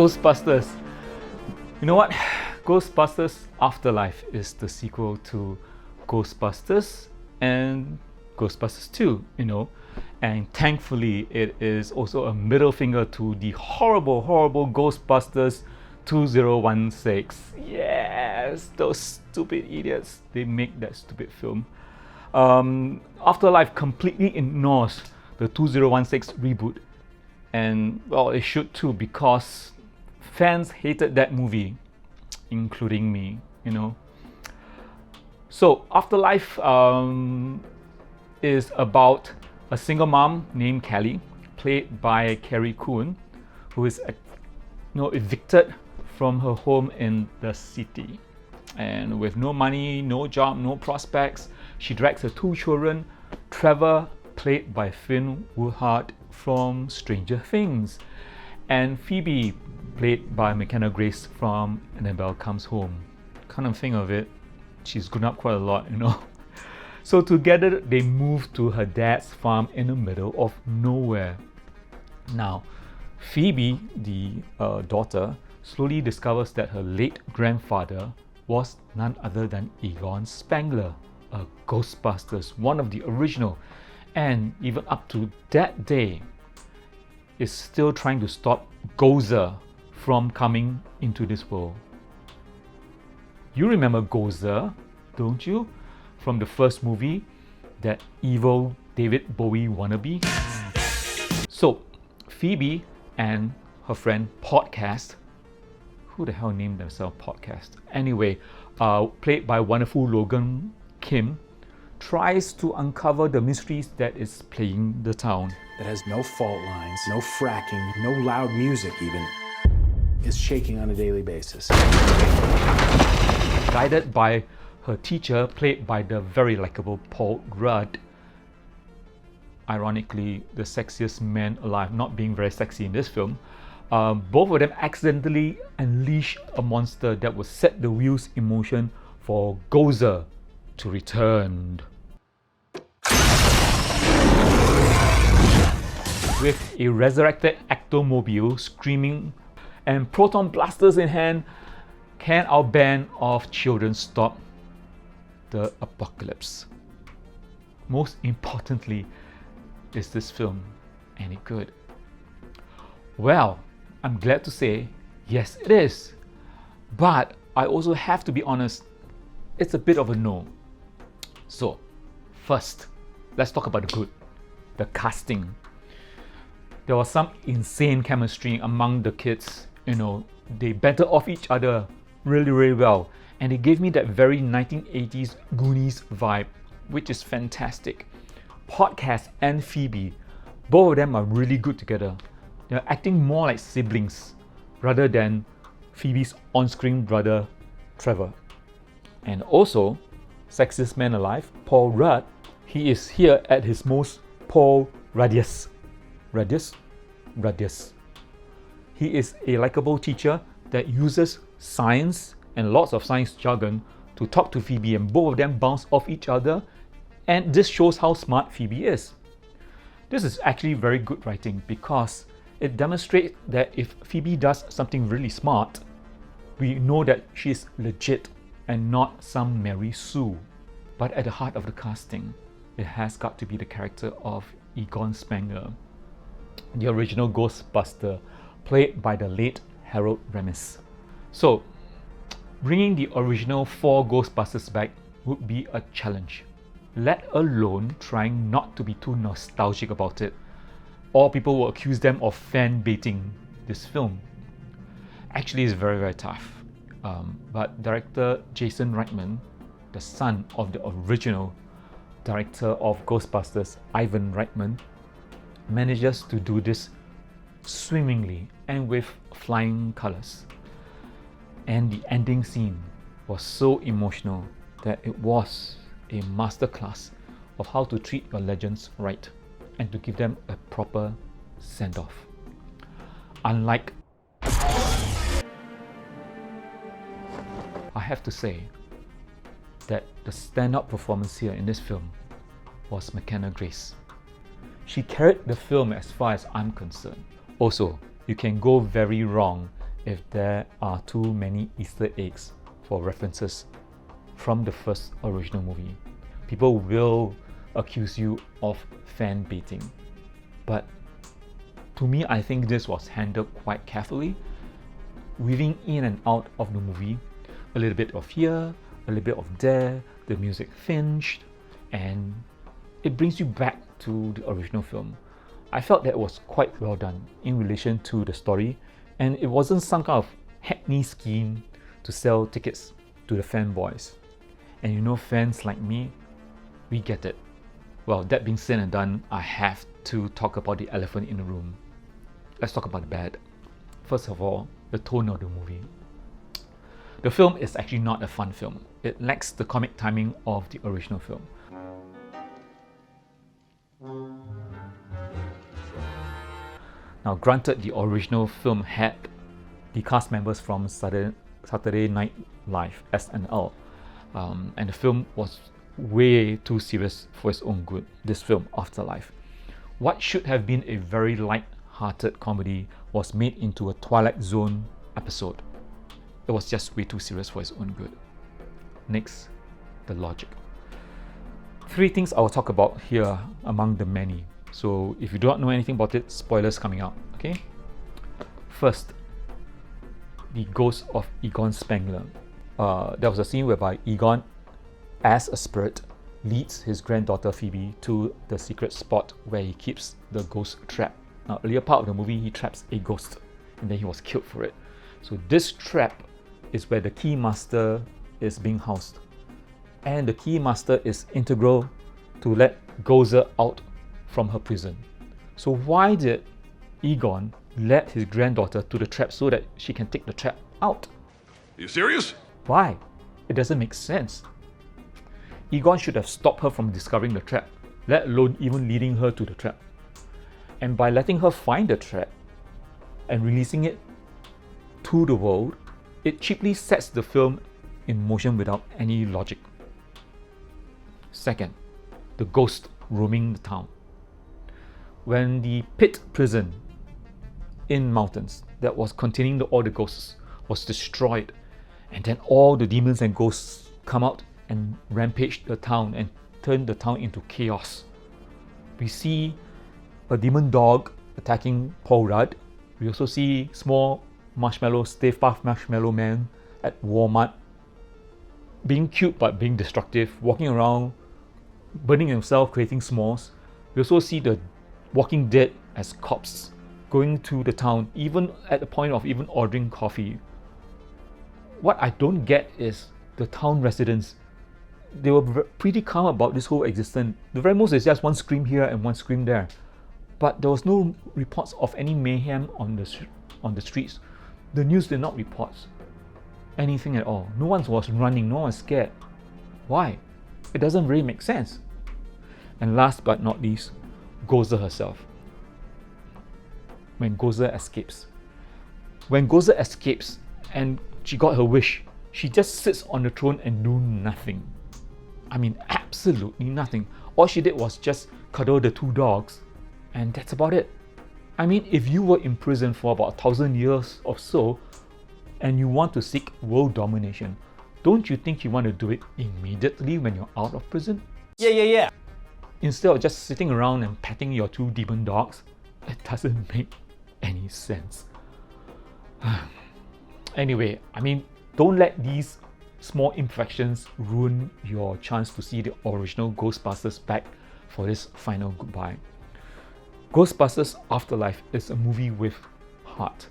Ghostbusters. You know what? Ghostbusters Afterlife is the sequel to Ghostbusters and Ghostbusters 2, and thankfully it is also a middle finger to the horrible Ghostbusters 2016. Yes, those stupid idiots, they make that stupid film. Afterlife completely ignores the 2016 reboot, and well, it should too, because fans hated that movie, including me, So Afterlife is about a single mom named Kelly, played by Carrie Coon, who is evicted from her home in the city. And with no money, no job, no prospects, she drags her two children, Trevor, played by Finn Wolfhard from Stranger Things, and Phoebe, played by McKenna Grace from Annabelle Comes Home. Kind of think of it, she's grown up quite a lot, So together they move to her dad's farm in the middle of nowhere. Now, Phoebe, the daughter, slowly discovers that her late grandfather was none other than Egon Spengler, a Ghostbusters, one of the original, and even up to that day is still trying to stop Gozer from coming into this world. You remember Gozer, don't you? From the first movie, that evil David Bowie wannabe. So, Phoebe and her friend Podcast, who the hell named themselves Podcast? Anyway, played by wonderful Logan Kim, tries to uncover the mysteries that is plaguing the town. That has no fault lines, no fracking, no loud music even, is shaking on a daily basis. Guided by her teacher, played by the very likable Paul Rudd, ironically the sexiest man alive, not being very sexy in this film, both of them accidentally unleash a monster that will set the wheels in motion for Gozer to return. With a resurrected Ectomobile screaming and proton blasters in hand, can our band of children stop the apocalypse? Most importantly, is this film any good? Well, I'm glad to say, yes it is. But I also have to be honest, it's a bit of a no. So, first, let's talk about the good. The casting. There was some insane chemistry among the kids. They battled off each other really well. And it gave me that very 1980s Goonies vibe, which is fantastic. Podcast and Phoebe, both of them are really good together. They're acting more like siblings rather than Phoebe's on-screen brother Trevor. And also, sexiest man alive, Paul Rudd, he is here at his most Paul Ruddiest. Ruddiest. He is a likable teacher that uses science and lots of science jargon to talk to Phoebe, and both of them bounce off each other, and this shows how smart Phoebe is. This is actually very good writing because it demonstrates that if Phoebe does something really smart, we know that she's legit and not some Mary Sue. But at the heart of the casting, it has got to be the character of Egon Spengler, the original Ghostbuster, played by the late Harold Ramis. So, bringing the original 4 Ghostbusters back would be a challenge, let alone trying not to be too nostalgic about it, or people will accuse them of fan baiting this film. Actually, it's very tough. But director Jason Reitman, the son of the original director of Ghostbusters, Ivan Reitman, manages to do this swimmingly and with flying colors. And the ending scene was so emotional that it was a masterclass of how to treat your legends right and to give them a proper send-off. Unlike, I have to say that the standout performance here in this film was McKenna Grace. She carried the film as far as I'm concerned. Also, you can go very wrong if there are too many Easter eggs for references from the first original movie. People will accuse you of fan baiting. But to me, I think this was handled quite carefully, weaving in and out of the movie, a little bit of here, a little bit of there, the music finished, and it brings you back to the original film. I felt that was quite well done in relation to the story, and it wasn't some kind of hackney scheme to sell tickets to the fanboys. And you know, fans like me, we get it. Well, that being said and done, I have to talk about the elephant in the room. Let's talk about the bad. First of all, the tone of the movie. The film is actually not a fun film. It lacks the comic timing of the original film. Now, granted, the original film had the cast members from Saturday Night Live, SNL, and the film was way too serious for its own good, this film, Afterlife. What should have been a very light-hearted comedy was made into a Twilight Zone episode. It was just way too serious for its own good. Next, the logic. 3 things I will talk about here among the many. So if you do not know anything about it, spoilers coming out, okay? First, the ghost of Egon Spengler. There was a scene whereby Egon, as a spirit, leads his granddaughter Phoebe to the secret spot where he keeps the ghost trap. Now, earlier part of the movie, he traps a ghost and then he was killed for it. So this trap is where the Keymaster is being housed. And the Keymaster is integral to let Gozer out from her prison. So why did Egon let his granddaughter to the trap so that she can take the trap out? Are you serious? Why? It doesn't make sense. Egon should have stopped her from discovering the trap, let alone even leading her to the trap. And by letting her find the trap and releasing it to the world, it cheaply sets the film in motion without any logic. Second, the ghost roaming the town. When the pit prison in mountains that was containing all the ghosts was destroyed, and then all the demons and ghosts come out and rampage the town and turn the town into chaos. We see a demon dog attacking Paul Rudd. We also see small Stave Puft Marshmallow Man at Walmart being cute but being destructive, walking around, burning himself, creating s'mores. We also see the Walking Dead as cops going to the town, even at the point of even ordering coffee. What I don't get is the town residents. They were pretty calm about this whole existence. The very most is just one scream here and one scream there. But there was no reports of any mayhem on the streets. The news did not report anything at all. No one was running, no one was scared. Why? It doesn't really make sense. And last but not least, Gozer herself. When Gozer escapes. When Gozer escapes and she got her wish, she just sits on the throne and do nothing. I mean, absolutely nothing. All she did was just cuddle the 2 dogs, and that's about it. I mean, if you were in prison for about 1,000 years or so, and you want to seek world domination, don't you think you want to do it immediately when you're out of prison? Yeah. Instead of just sitting around and petting your 2 demon dogs? It doesn't make any sense. Anyway, I mean, don't let these small imperfections ruin your chance to see the original Ghostbusters back for this final goodbye. Ghostbusters Afterlife is a movie with heart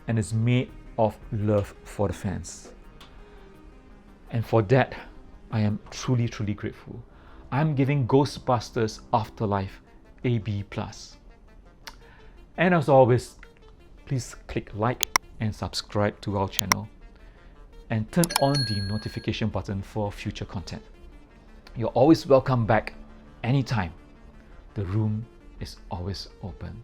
and is made of love for the fans. And for that, I am truly grateful. I'm giving Ghostbusters Afterlife a B+. And as always, please click like and subscribe to our channel and turn on the notification button for future content. You're always welcome back anytime. The room is always open.